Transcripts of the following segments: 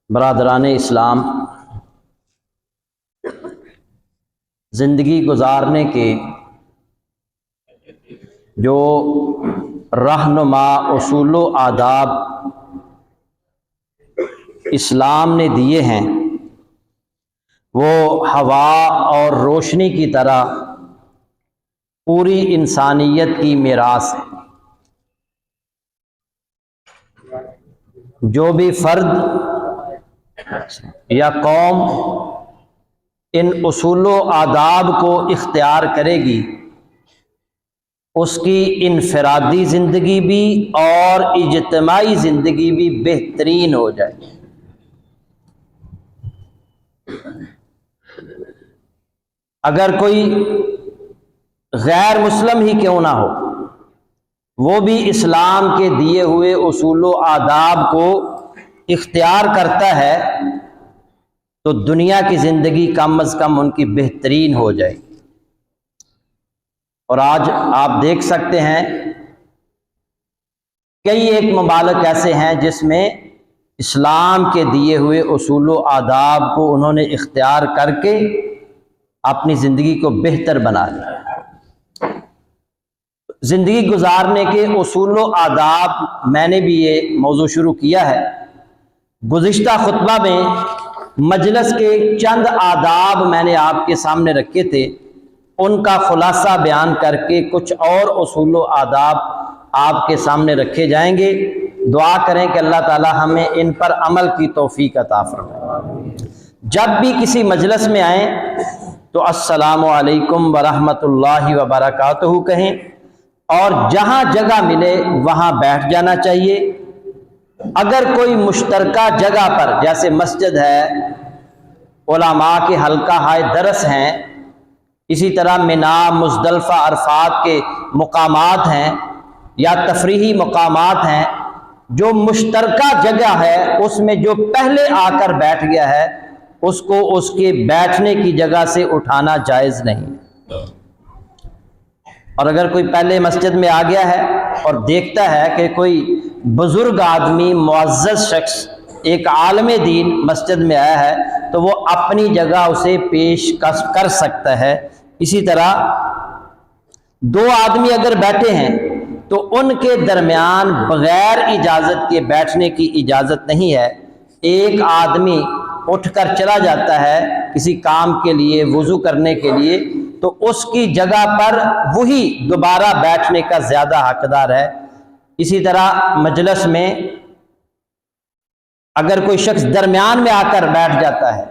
برادران اسلام، زندگی گزارنے کے جو رہنما اصول و آداب اسلام نے دیے ہیں وہ ہوا اور روشنی کی طرح پوری انسانیت کی میراث ہے۔ جو بھی فرد یا قوم ان اصول و آداب کو اختیار کرے گی اس کی انفرادی زندگی بھی اور اجتماعی زندگی بھی بہترین ہو جائے گی۔ اگر کوئی غیر مسلم ہی کیوں نہ ہو، وہ بھی اسلام کے دیے ہوئے اصول و آداب کو اختیار کرتا ہے تو دنیا کی زندگی کم از کم ان کی بہترین ہو جائے گی۔ اور آج آپ دیکھ سکتے ہیں کئی ایک ممالک ایسے ہیں جس میں اسلام کے دیے ہوئے اصول و آداب کو انہوں نے اختیار کر کے اپنی زندگی کو بہتر بنا لیا۔ زندگی گزارنے کے اصول و آداب، میں نے بھی یہ موضوع شروع کیا ہے۔ گزشتہ خطبہ میں مجلس کے چند آداب میں نے آپ کے سامنے رکھے تھے، ان کا خلاصہ بیان کر کے کچھ اور اصول و آداب آپ کے سامنے رکھے جائیں گے۔ دعا کریں کہ اللہ تعالی ہمیں ان پر عمل کی توفیق عطا فرمائے۔ جب بھی کسی مجلس میں آئیں تو السلام علیکم ورحمۃ اللہ وبرکاتہ کہیں، اور جہاں جگہ ملے وہاں بیٹھ جانا چاہیے۔ اگر کوئی مشترکہ جگہ پر جیسے مسجد ہے، علماء کے حلقہ ہائے درس ہیں، اسی طرح منا، مزدلفہ، عرفات کے مقامات ہیں یا تفریحی مقامات ہیں، جو مشترکہ جگہ ہے اس میں جو پہلے آ کر بیٹھ گیا ہے اس کو اس کے بیٹھنے کی جگہ سے اٹھانا جائز نہیں۔ اور اگر کوئی پہلے مسجد میں آ گیا ہے اور دیکھتا ہے کہ کوئی بزرگ آدمی، معزز شخص، ایک عالم دین مسجد میں آیا ہے تو وہ اپنی جگہ اسے پیش کر سکتا ہے۔ اسی طرح دو آدمی اگر بیٹھے ہیں تو ان کے درمیان بغیر اجازت کے بیٹھنے کی اجازت نہیں ہے۔ ایک آدمی اٹھ کر چلا جاتا ہے کسی کام کے لیے، وضو کرنے کے لیے، تو اس کی جگہ پر وہی دوبارہ بیٹھنے کا زیادہ حقدار ہے۔ اسی طرح مجلس میں اگر کوئی شخص درمیان میں آ کر بیٹھ جاتا ہے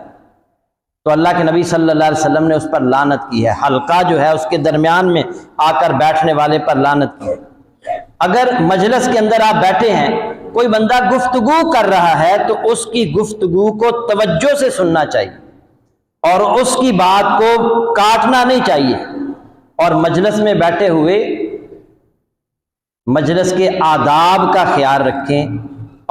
تو اللہ کے نبی صلی اللہ علیہ وسلم نے اس پر لعنت کی ہے۔ حلقہ جو ہے اس کے درمیان میں آ کر بیٹھنے والے پر لعنت کی ہے۔ اگر مجلس کے اندر آپ بیٹھے ہیں، کوئی بندہ گفتگو کر رہا ہے تو اس کی گفتگو کو توجہ سے سننا چاہیے اور اس کی بات کو کاٹنا نہیں چاہیے، اور مجلس میں بیٹھے ہوئے مجلس کے آداب کا خیال رکھیں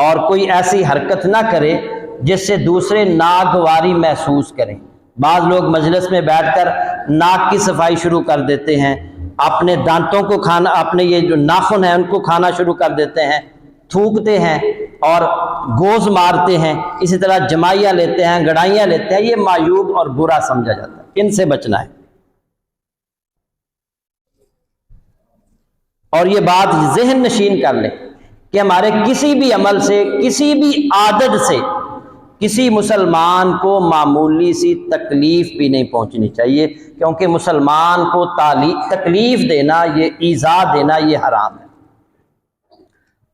اور کوئی ایسی حرکت نہ کرے جس سے دوسرے ناگواری محسوس کریں۔ بعض لوگ مجلس میں بیٹھ کر ناک کی صفائی شروع کر دیتے ہیں، اپنے دانتوں کو کھانا، اپنے یہ جو ناخن ہیں ان کو کھانا شروع کر دیتے ہیں، تھوکتے ہیں اور گوز مارتے ہیں، اسی طرح جمائیاں لیتے ہیں، گڑائیاں لیتے ہیں۔ یہ معیوب اور برا سمجھا جاتا ہے، ان سے بچنا ہے۔ اور یہ بات ذہن نشین کر لیں کہ ہمارے کسی بھی عمل سے، کسی بھی عادت سے کسی مسلمان کو معمولی سی تکلیف بھی نہیں پہنچنی چاہیے، کیونکہ مسلمان کو تکلیف دینا، یہ ایذا دینا، یہ حرام ہے۔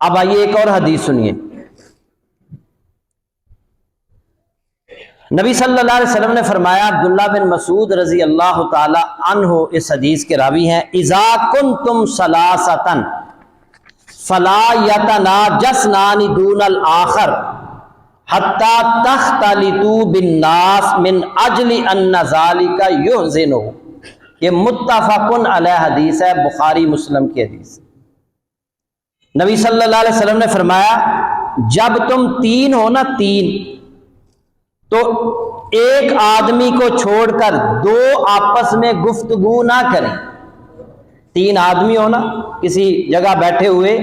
اب آئیے ایک اور حدیث سنیے۔ نبی صلی اللہ علیہ وسلم نے فرمایا، عبداللہ بن مسعود رضی اللہ تعالی عنہ اس حدیث کے راوی ہیں، اذا کنتم ثلاثۃ فلا یتناجسنان دون الآخر حتی تختلطوا بالناس من اجل ان ذلک یحزنہ۔ یہ متفق علیہ حدیث ہے، بخاری مسلم کی حدیث۔ نبی صلی اللہ علیہ وسلم نے فرمایا جب تم تین ہو نا، تین، تو ایک آدمی کو چھوڑ کر دو آپس میں گفتگو نہ کریں۔ تین آدمی ہو نا کسی جگہ بیٹھے ہوئے،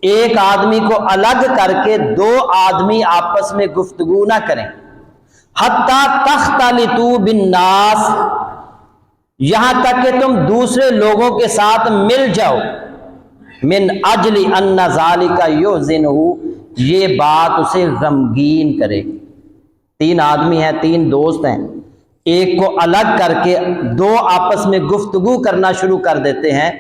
ایک آدمی کو الگ کر کے دو آدمی آپس میں گفتگو نہ کریں، حتیٰ تختلطوا بالناس، یہاں تک کہ تم دوسرے لوگوں کے ساتھ مل جاؤ، من اجل ان ذالک یحزنہ، یہ بات اسے غمگین کرے گی۔ تین آدمی ہیں، تین دوست ہیں، ایک کو الگ کر کے دو آپس میں گفتگو کرنا شروع کر دیتے ہیں،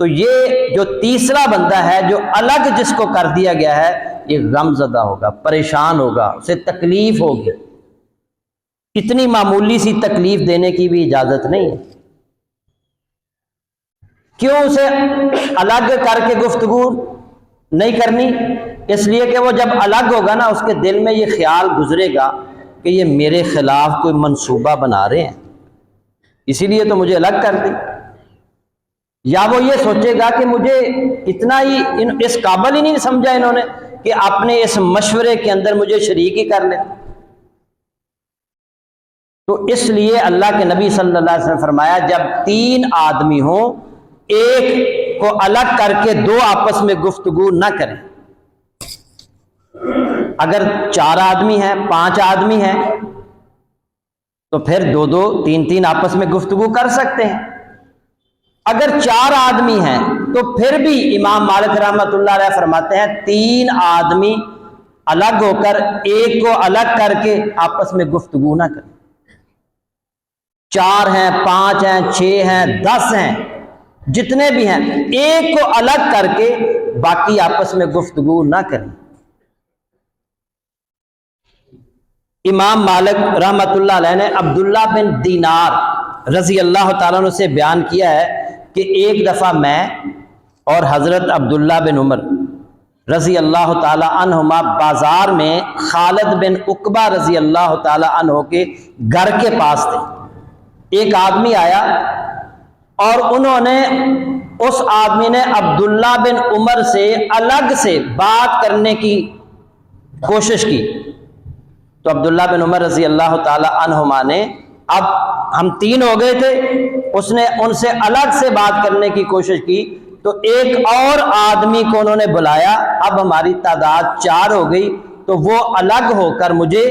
تو یہ جو تیسرا بندہ ہے جو الگ جس کو کر دیا گیا ہے، یہ غم زدہ ہوگا، پریشان ہوگا، اسے تکلیف ہوگی۔ اتنی معمولی سی تکلیف دینے کی بھی اجازت نہیں ہے۔ کیوں اسے الگ کر کے گفتگو نہیں کرنی؟ اس لیے کہ وہ جب الگ ہوگا نا، اس کے دل میں یہ خیال گزرے گا کہ یہ میرے خلاف کوئی منصوبہ بنا رہے ہیں، اسی لیے تو مجھے الگ کر دی۔ یا وہ یہ سوچے گا کہ مجھے اتنا ہی اس قابل ہی نہیں سمجھا انہوں نے کہ اپنے اس مشورے کے اندر مجھے شریک ہی کر لیں۔ تو اس لیے اللہ کے نبی صلی اللہ علیہ وسلم نے فرمایا جب تین آدمی ہوں، ایک کو الگ کر کے دو آپس میں گفتگو نہ کریں۔ اگر چار آدمی ہیں، پانچ آدمی ہیں، تو پھر دو دو تین تین آپس میں گفتگو کر سکتے ہیں۔ اگر چار آدمی ہیں تو پھر بھی امام مالک رحمۃ اللہ علیہ فرماتے ہیں تین آدمی الگ ہو کر ایک کو الگ کر کے آپس میں گفتگو نہ کریں۔ چار ہیں، پانچ ہیں، چھ ہیں، 10 ہیں، جتنے بھی ہیں، ایک کو الگ کر کے باقی آپس میں گفتگو نہ کریں۔ امام مالک رحمۃ اللہ علیہ نے عبداللہ بن دینار رضی اللہ تعالیٰ عنہ سے بیان کیا ہے کہ ایک دفعہ میں اور حضرت عبداللہ بن عمر رضی اللہ تعالیٰ عنہما بازار میں خالد بن عقبہ رضی اللہ تعالیٰ عنہ کے گھر کے پاس تھے۔ ایک آدمی آیا اور انہوں نے اس آدمی نے عبداللہ بن عمر سے الگ سے بات کرنے کی کوشش کی، تو عبداللہ بن عمر رضی اللہ تعالی عنہما نے، اب ہم تین ہو گئے تھے، اس نے ان سے الگ سے بات کرنے کی کوشش کی، تو ایک اور آدمی کو انہوں نے بلایا، اب ہماری تعداد 4 ہو گئی، تو وہ الگ ہو کر مجھے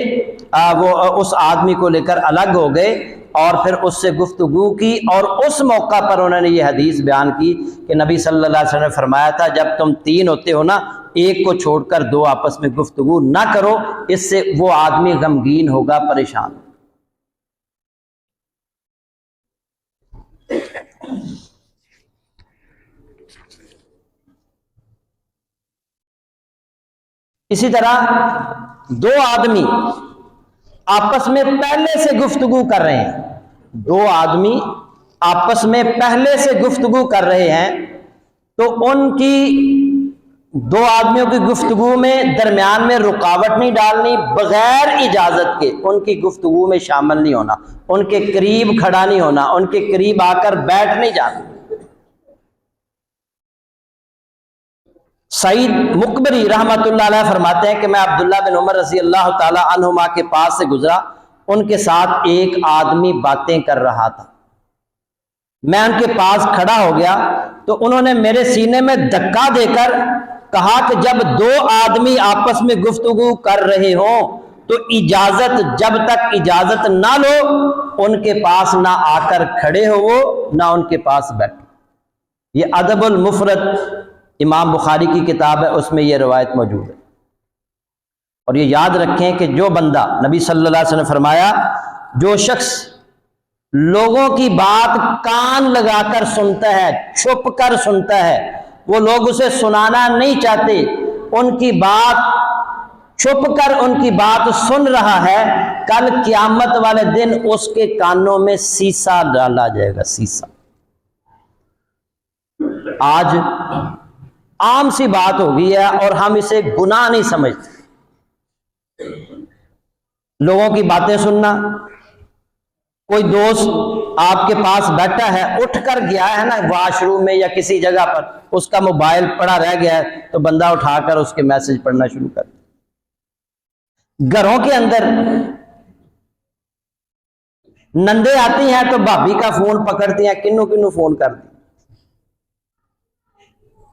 وہ اس آدمی کو لے کر الگ ہو گئے اور پھر اس سے گفتگو کی، اور اس موقع پر انہوں نے یہ حدیث بیان کی کہ نبی صلی اللہ علیہ وسلم نے فرمایا تھا جب تم تین ہوتے ہو نا، ایک کو چھوڑ کر دو آپس میں گفتگو نہ کرو، اس سے وہ آدمی غمگین ہوگا، پریشان۔ اسی طرح دو آدمی آپس میں پہلے سے گفتگو کر رہے ہیں، دو آدمی آپس میں پہلے سے گفتگو کر رہے ہیں، تو ان کی دو آدمیوں کی گفتگو میں درمیان میں رکاوٹ نہیں ڈالنی، بغیر اجازت کے ان کی گفتگو میں شامل نہیں ہونا، ان کے قریب کھڑا نہیں ہونا، ان کے قریب آ کر بیٹھ نہیں جانا۔ سعید مقبری رحمۃ اللہ علیہ فرماتے ہیں کہ میں عبداللہ بن عمر رضی اللہ تعالی عنہما کے پاس سے گزرا، ان کے ساتھ ایک آدمی باتیں کر رہا تھا، میں ان کے پاس کھڑا ہو گیا تو انہوں نے میرے سینے میں دھکا دے کر کہا کہ جب دو آدمی آپس میں گفتگو کر رہے ہوں تو اجازت، جب تک اجازت نہ لو ان کے پاس نہ آ کر کھڑے ہو، نہ ان کے پاس بیٹھو۔ یہ ادب المفرد امام بخاری کی کتاب ہے، اس میں یہ روایت موجود ہے۔ اور یہ یاد رکھیں کہ جو بندہ، نبی صلی اللہ علیہ وسلم نے فرمایا، جو شخص لوگوں کی بات کان لگا کر سنتا ہے، چھپ کر سنتا ہے، وہ لوگ اسے سنانا نہیں چاہتے، ان کی بات چھپ کر ان کی بات سن رہا ہے، کل قیامت والے دن اس کے کانوں میں سیسا ڈالا جائے گا، سیسا۔ آج عام سی بات ہو گئی ہے اور ہم اسے گناہ نہیں سمجھتے، لوگوں کی باتیں سننا۔ کوئی دوست آپ کے پاس بیٹھا ہے، اٹھ کر گیا ہے نا واش روم میں یا کسی جگہ پر، اس کا موبائل پڑا رہ گیا ہے تو بندہ اٹھا کر اس کے میسج پڑھنا شروع کر دیا۔ گھروں کے اندر نندے آتی ہیں تو بھابھی کا فون پکڑتی ہیں، کنو کنو فون کر دی۔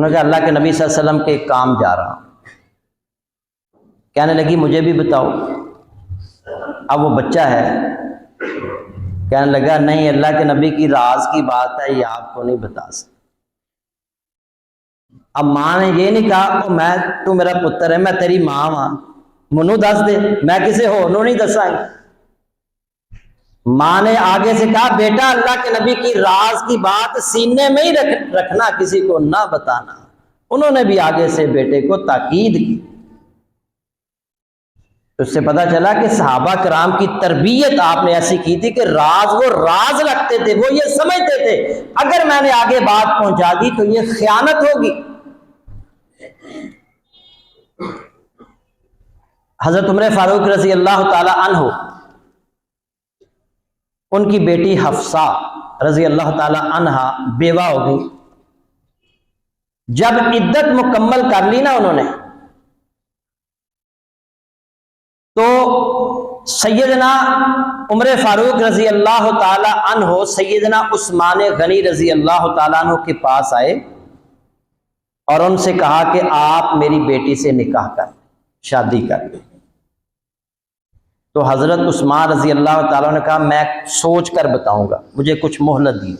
انہوں نے کہا اللہ کے نبی صلی اللہ علیہ وسلم کے کام جا رہا ہوں۔ کہنے لگی مجھے بھی بتاؤ۔ اب وہ بچہ ہے، کہنے لگا نہیں، اللہ کے نبی کی راز کی بات ہے، یہ آپ کو نہیں بتا سکتا۔ اب ماں نے یہ نہیں کہا تو میرا پتر ہے، میں تیری ماں ہاں، منو دس دے، میں کسے ہو انہوں نہیں دسائیں۔ ماں نے آگے سے کہا بیٹا اللہ کے نبی کی راز کی بات سینے میں ہی رکھنا، کسی کو نہ بتانا۔ انہوں نے بھی آگے سے بیٹے کو تاکید کی۔ اس سے پتہ چلا کہ صحابہ کرام کی تربیت آپ نے ایسی کی تھی کہ راز وہ راز رکھتے تھے، وہ یہ سمجھتے تھے اگر میں نے آگے بات پہنچا دی تو یہ خیانت ہوگی۔ حضرت عمر فاروق رضی اللہ تعالی عنہ، ان کی بیٹی حفصہ رضی اللہ تعالی عنہا بیوہ ہو گئی۔ جب عدت مکمل کر لی نا انہوں نے، تو سیدنا عمر فاروق رضی اللہ تعالی عنہ سیدنا عثمان غنی رضی اللہ تعالی عنہ کے پاس آئے اور ان سے کہا کہ آپ میری بیٹی سے نکاح کر لیں، شادی کر لیں۔ تو حضرت عثمان رضی اللہ تعالیٰ نے کہا میں سوچ کر بتاؤں گا، مجھے کچھ مہلت دی۔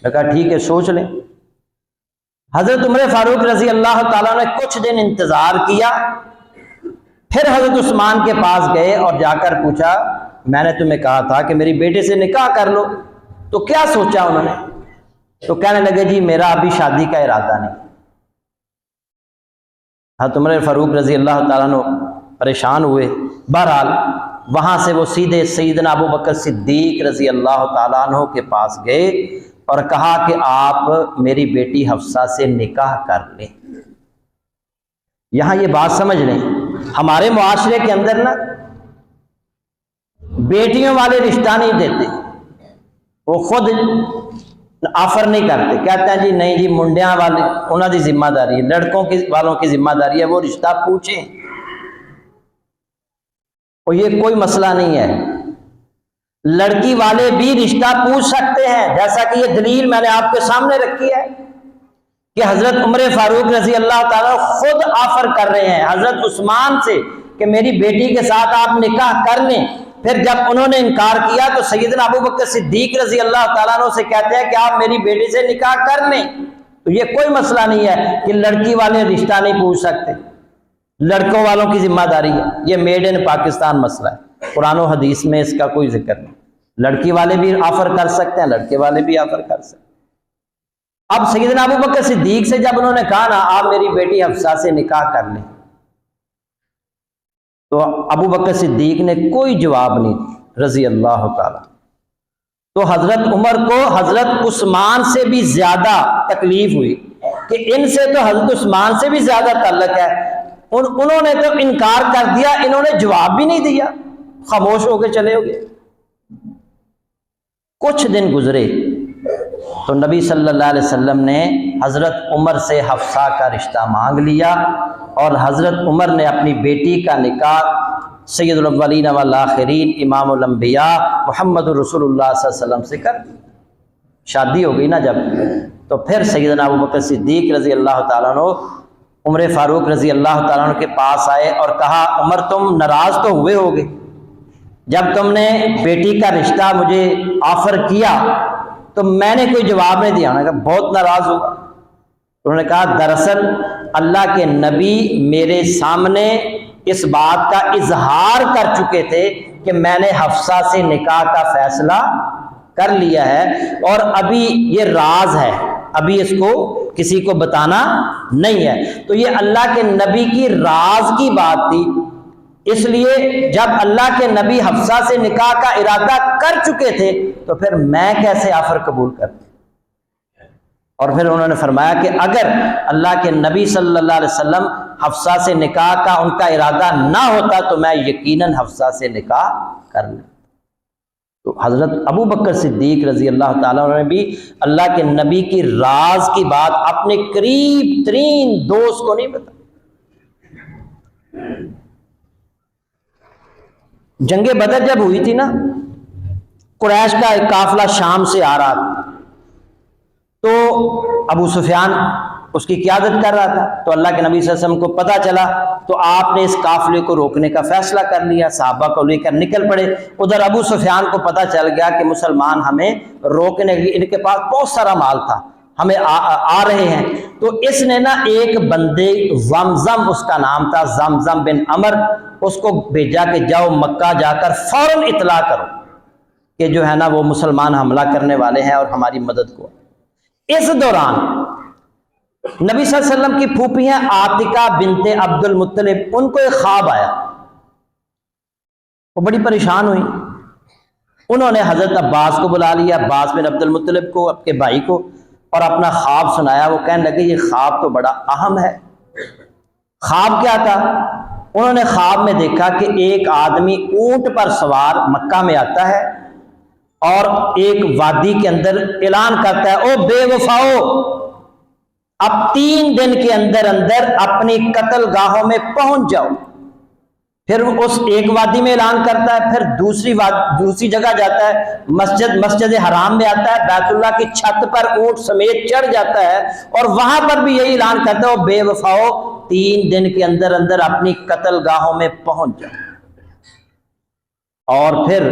میں کہا ٹھیک ہے سوچ لیں۔ حضرت عمر فاروق رضی اللہ تعالیٰ نے کچھ دن انتظار کیا، پھر حضرت عثمان کے پاس گئے اور جا کر پوچھا میں نے تمہیں کہا تھا کہ میری بیٹے سے نکاح کر لو، تو کیا سوچا انہوں نے؟ تو کہنے لگے جی میرا ابھی شادی کا ارادہ نہیں۔ حضرت عمر فاروق رضی اللہ تعالیٰ نے پریشان ہوئے۔ بہرحال وہاں سے وہ سیدھے سیدنا ابو بکر صدیق رضی اللہ تعالیٰ عنہ کے پاس گئے اور کہا کہ آپ میری بیٹی حفصہ سے نکاح کر لیں۔ یہاں یہ بات سمجھ لیں، ہمارے معاشرے کے اندر نا بیٹیوں والے رشتہ نہیں دیتے، وہ خود آفر نہیں کرتے، کہتے ہیں جی نہیں جی منڈیاں والے انہوں کی ذمہ داری ہے، لڑکوں والوں کی ذمہ داری ہے وہ رشتہ پوچھیں۔ اور یہ کوئی مسئلہ نہیں ہے، لڑکی والے بھی رشتہ پوچھ سکتے ہیں، جیسا کہ یہ دلیل میں نے آپ کے سامنے رکھی ہے کہ حضرت عمر فاروق رضی اللہ تعالیٰ خود آفر کر رہے ہیں حضرت عثمان سے کہ میری بیٹی کے ساتھ آپ نکاح کر لیں۔ پھر جب انہوں نے انکار کیا تو سیدنا ابو بکر صدیق رضی اللہ تعالیٰ عنہ سے کہتے ہیں کہ آپ میری بیٹی سے نکاح کر لیں۔ تو یہ کوئی مسئلہ نہیں ہے کہ لڑکی والے رشتہ نہیں پوچھ سکتے، لڑکوں والوں کی ذمہ داری ہے، یہ میڈ ان پاکستان مسئلہ ہے، قرآن و حدیث میں اس کا کوئی ذکر نہیں۔ لڑکی والے بھی آفر کر سکتے ہیں، لڑکے والے بھی آفر کر سکتے ہیں۔ اب سیدنا ابو بکر صدیق سے جب انہوں نے کہا نا آپ میری بیٹی حفصہ سے نکاح کر لیں، تو ابو بکر صدیق نے کوئی جواب نہیں دیا رضی اللہ تعالی۔ تو حضرت عمر کو حضرت عثمان سے بھی زیادہ تکلیف ہوئی کہ ان سے تو حضرت عثمان سے بھی زیادہ تعلق ہے، انہوں نے تو انکار کر دیا، انہوں نے جواب بھی نہیں دیا، خاموش ہو کے چلے ہو گئے۔ کچھ دن گزرے تو نبی صلی اللہ علیہ وسلم نے حضرت عمر سے حفصہ کا رشتہ مانگ لیا اور حضرت عمر نے اپنی بیٹی کا نکاح سید الاولین والآخرین امام الانبیاء محمد رسول اللہ صلی اللہ علیہ وسلم سے کر دی۔ شادی ہو گئی نا جب، تو پھر سیدنا ابو بکر صدیق رضی اللہ تعالیٰ عنہ عمر فاروق رضی اللہ تعالیٰ عنہ کے پاس آئے اور کہا عمر تم ناراض تو ہوئے ہوگے جب تم نے بیٹی کا رشتہ مجھے آفر کیا تو میں نے کوئی جواب نہیں دیا۔ انہوں نے کہا بہت ناراض ہوا۔ انہوں نے کہا دراصل اللہ کے نبی میرے سامنے اس بات کا اظہار کر چکے تھے کہ میں نے حفصہ سے نکاح کا فیصلہ کر لیا ہے اور ابھی یہ راز ہے، ابھی اس کو کسی کو بتانا نہیں ہے۔ تو یہ اللہ کے نبی کی راز کی بات تھی، اس لیے جب اللہ کے نبی حفصہ سے نکاح کا ارادہ کر چکے تھے تو پھر میں کیسے آفر قبول کرتا۔ اور پھر انہوں نے فرمایا کہ اگر اللہ کے نبی صلی اللہ علیہ وسلم حفصہ سے نکاح کا ان کا ارادہ نہ ہوتا تو میں یقیناً حفصہ سے نکاح کر لوں۔ تو حضرت ابو بکر صدیق رضی اللہ تعالیٰ نے بھی اللہ کے نبی کی راز کی بات اپنے قریب ترین دوست کو نہیں بتائی۔ جنگ بدر جب ہوئی تھی نا، قریش کا ایک قافلہ شام سے آ رہا تھا، تو ابو سفیان اس کی قیادت کر رہا تھا۔ تو اللہ کے نبی صلی اللہ علیہ وسلم کو پتہ چلا تو آپ نے اس قافلے کو روکنے کا فیصلہ کر لیا، صحابہ کو لے کر نکل پڑے۔ ادھر ابو سفیان کو پتہ چل گیا کہ مسلمان ہمیں روکنے کے، ان کے پاس بہت سارا مال تھا، ہمیں آ رہے ہیں۔ تو اس نے نا ایک بندے، زمزم اس کا نام تھا، زمزم بن عمر، اس کو بھیجا کہ جاؤ مکہ جا کر فوراً اطلاع کرو کہ جو ہے نا وہ مسلمان حملہ کرنے والے ہیں اور ہماری مدد کو۔ اس دوران نبی صلی اللہ علیہ وسلم کی پھوپھی ہیں عاتکہ بنت عبد المطلب، ان کو ایک خواب آیا، وہ بڑی پریشان ہوئی۔ انہوں نے حضرت عباس کو بلا لیا، عباس بن عبد المطلب کو، اپنے بھائی کو، اور اپنا خواب سنایا۔ وہ کہنے لگے یہ خواب تو بڑا اہم ہے۔ خواب کیا تھا؟ انہوں نے خواب میں دیکھا کہ ایک آدمی اونٹ پر سوار مکہ میں آتا ہے اور ایک وادی کے اندر اعلان کرتا ہے، او بے وفاؤ، اب 3 دن کے اندر اندر اپنی قتل گاہوں میں پہنچ جاؤ۔ پھر اس ایک وادی میں اعلان کرتا ہے، پھر دوسری جگہ جاتا ہے، مسجد حرام میں آتا ہے، بیت اللہ کی چھت پر اونٹ سمیت چڑھ جاتا ہے اور وہاں پر بھی یہی اعلان کرتا ہے، او بے وفاؤ، 3 دن کے اندر اندر اپنی قتل گاہوں میں پہنچ جاؤ۔ اور پھر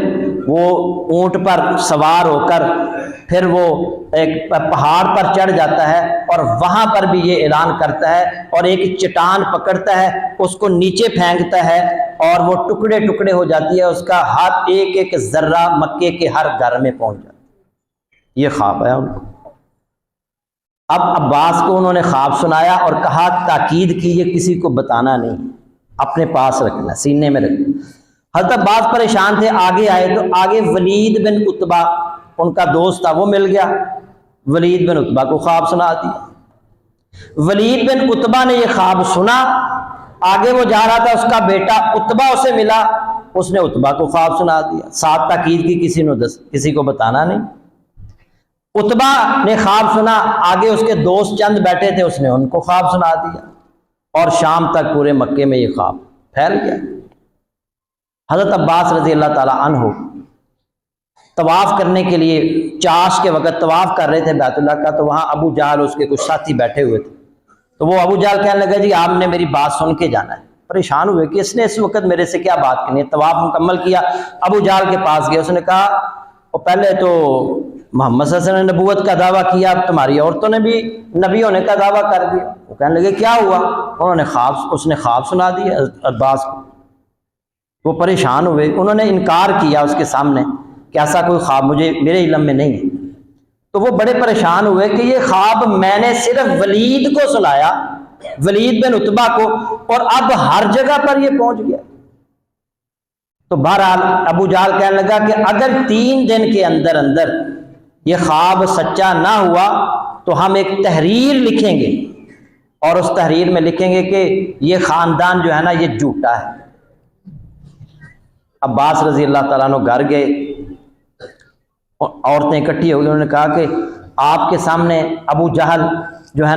وہ اونٹ پر سوار ہو کر پھر وہ ایک پہاڑ پر چڑھ جاتا ہے اور وہاں پر بھی یہ اعلان کرتا ہے اور ایک چٹان پکڑتا ہے، اس کو نیچے پھینکتا ہے اور وہ ٹکڑے ٹکڑے ہو جاتی ہے، اس کا ہاتھ ایک ایک ذرہ مکے کے ہر گھر میں پہنچ جاتا ہے۔ یہ خواب ہے ان کو۔ اب عباس کو انہوں نے خواب سنایا اور کہا، تاکید کی یہ کسی کو بتانا نہیں، اپنے پاس رکھنا، سینے میں رکھنا۔ حضرت عباس پریشان تھے، آگے آئے تو آگے ولید بن عتبہ ان کا دوست تھا، وہ مل گیا، ولید بن عتبہ کو خواب سنا دیا۔ ولید بن عتبہ نے یہ خواب سنا، آگے وہ جا رہا تھا، اس کا بیٹا عتبہ اسے ملا، اس نے عتبہ کو خواب سنا دیا۔ ساتھ تاکید کی کسی کو بتانا نہیں۔ عتبہ نے خواب سنا، آگے اس کے دوست چند بیٹھے تھے، اس نے ان کو خواب سنا دیا، اور شام تک پورے مکے میں یہ خواب پھیل گیا۔ حضرت عباس رضی اللہ تعالی عنہ طواف کرنے کے لیے چاش کے وقت طواف کر رہے تھے بیت اللہ کا، تو وہاں ابو جہل اس کے کچھ ساتھی بیٹھے ہوئے تھے۔ تو وہ ابو جہل کہنے لگا، جی آپ نے میری بات سن کے جانا ہے۔ پریشان ہوئے کہ اس نے اس وقت میرے سے کیا بات کرنی ہے۔ طواف مکمل کیا، ابو جہل کے پاس گیا، اس نے کہا، وہ پہلے تو محمد صلی اللہ علیہ وسلم نے نبوت کا دعویٰ کیا، اب تمہاری عورتوں نے بھی نبی ہونے کا دعویٰ کر دیا۔ وہ کہنے لگے کیا ہوا؟ اس نے خواب سنا دیا عباس کو۔ وہ پریشان ہوئے، انہوں نے انکار کیا اس کے سامنے کہ ایسا کوئی خواب میرے علم میں نہیں ہے۔ تو وہ بڑے پریشان ہوئے کہ یہ خواب میں نے صرف ولید کو سنایا، ولید بن عتبہ کو، اور اب ہر جگہ پر یہ پہنچ گیا۔ تو بہرحال ابو جہل کہنے لگا کہ اگر 3 دن کے اندر اندر یہ خواب سچا نہ ہوا تو ہم ایک تحریر لکھیں گے اور اس تحریر میں لکھیں گے کہ یہ خاندان جو ہے نا یہ جھوٹا ہے۔ عباس رضی اللہ تعالیٰ عنہ گھر گئے، عورتیں اکٹھی ہو گئی، انہوں نے کہا کہ آپ کے سامنے ابو جہل جو ہے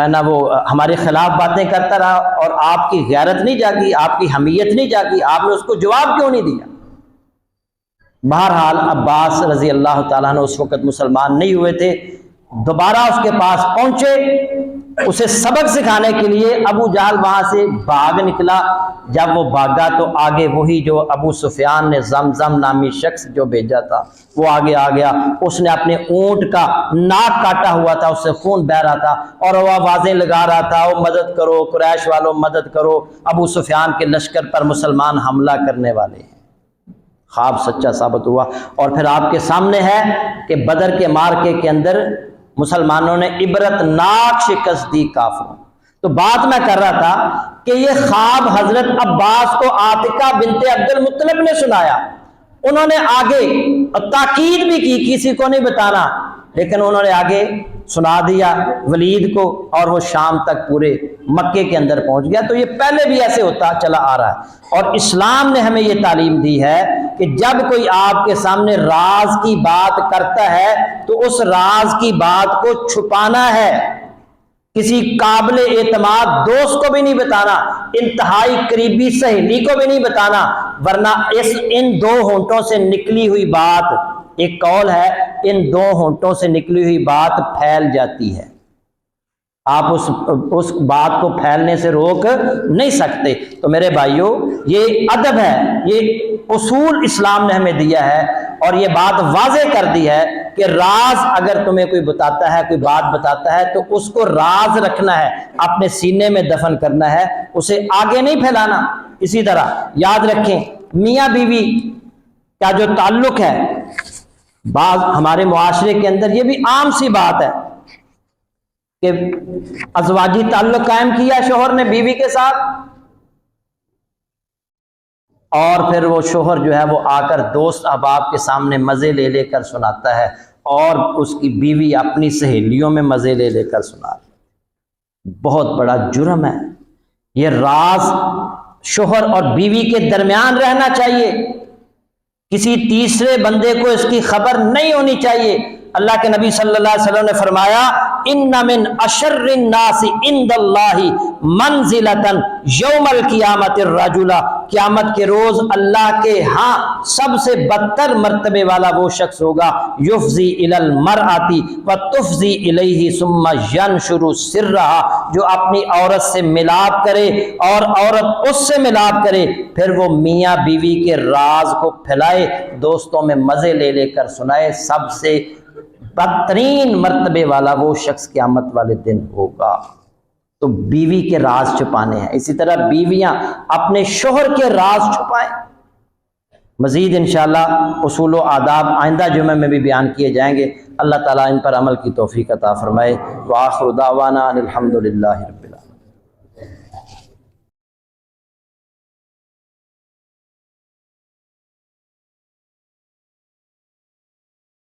نا وہ ہمارے خلاف باتیں کرتا رہا اور آپ کی غیرت نہیں جاگی، آپ کی حمیت نہیں جاگی، آپ نے اس کو جواب کیوں نہیں دیا؟ بہرحال عباس رضی اللہ تعالیٰ عنہ اس وقت مسلمان نہیں ہوئے تھے، دوبارہ اس کے پاس پہنچے اسے سبق سکھانے کے لیے۔ ابو جہل وہاں سے بھاگ نکلا، جب وہ بھاگا تو آگے وہی جو ابو سفیان نے زمزم نامی شخص جو بھیجا تھا وہ آگے آ گیا۔ اس نے اپنے اونٹ کا ناک کاٹا ہوا تھا، اس سے خون بہ رہا تھا، اور وہ آوازیں لگا رہا تھا، او مدد کرو قریش والوں، مدد کرو، ابو سفیان کے لشکر پر مسلمان حملہ کرنے والے ہیں۔ خواب سچا ثابت ہوا، اور پھر آپ کے سامنے ہے کہ بدر کے مارکے کے اندر مسلمانوں نے عبرت ناک شکست دی کافروں۔ تو بات میں کر رہا تھا کہ یہ خواب حضرت عباس کو عاتکہ بنت عبد المطلب نے سنایا، انہوں نے آگے تاکید بھی کی کسی کو نہیں بتانا، لیکن انہوں نے آگے سنا دیا ولید کو، اور وہ شام تک پورے مکے کے اندر پہنچ گیا۔ تو یہ پہلے بھی ایسے ہوتا چلا آ رہا ہے، اور اسلام نے ہمیں یہ تعلیم دی ہے کہ جب کوئی آپ کے سامنے راز کی بات کرتا ہے تو اس راز کی بات کو چھپانا ہے، کسی قابل اعتماد دوست کو بھی نہیں بتانا، انتہائی قریبی سہیلی کو بھی نہیں بتانا، ورنہ ان 2 ہونٹوں سے نکلی ہوئی بات، ایک قول ہے، ان 2 ہونٹوں سے نکلی ہوئی بات پھیل جاتی ہے۔ آپ اس بات کو پھیلنے سے روک نہیں سکتے۔ تو میرے بھائیوں، یہ ادب ہے، یہ اصول اسلام نے ہمیں دیا ہے، اور یہ بات واضح کر دی ہے کہ راز اگر تمہیں کوئی بتاتا ہے، کوئی بات بتاتا ہے، تو اس کو راز رکھنا ہے، اپنے سینے میں دفن کرنا ہے، اسے آگے نہیں پھیلانا۔ اسی طرح یاد رکھیں، میاں بیوی کا جو تعلق ہے، بعض ہمارے معاشرے کے اندر یہ بھی عام سی بات ہے کہ ازواجی تعلق قائم کیا شوہر نے بیوی کے ساتھ، اور پھر وہ شوہر جو ہے وہ آ کر دوست احباب کے سامنے مزے لے لے کر سناتا ہے، اور اس کی بیوی اپنی سہیلیوں میں مزے لے لے کر سناتی ہے۔ بہت بڑا جرم ہے یہ۔ راز شوہر اور بیوی کے درمیان رہنا چاہیے، کسی تیسرے بندے کو اس کی خبر نہیں ہونی چاہیے۔ اللہ کے نبی صلی اللہ علیہ وسلم نے فرمایا، ان من اشر الناس عند اللہ منزلۃ یوم القیامت الرجل، قیامت کے روز اللہ کے ہاں سب سے بدتر مرتبے والا وہ شخص ہوگا، یفضی الی المرأۃ وتفضی الیہ ثم ینشر سرها، جو اپنی عورت سے ملاپ کرے اور عورت اس سے ملاپ کرے، پھر وہ میاں بیوی کے راز کو پھیلائے، دوستوں میں مزے لے لے کر سنائے۔ سب سے بدترین مرتبے والا وہ شخص قیامت والے دن ہوگا۔ تو بیوی کے راز چھپانے ہیں، اسی طرح بیویاں اپنے شوہر کے راز چھپائیں۔ مزید انشاءاللہ اصول و آداب آئندہ جمعہ میں بھی بیان کیے جائیں گے۔ اللہ تعالیٰ ان پر عمل کی توفیق عطا فرمائے۔ وآخر دعوانا الحمدللہ رب العالمین۔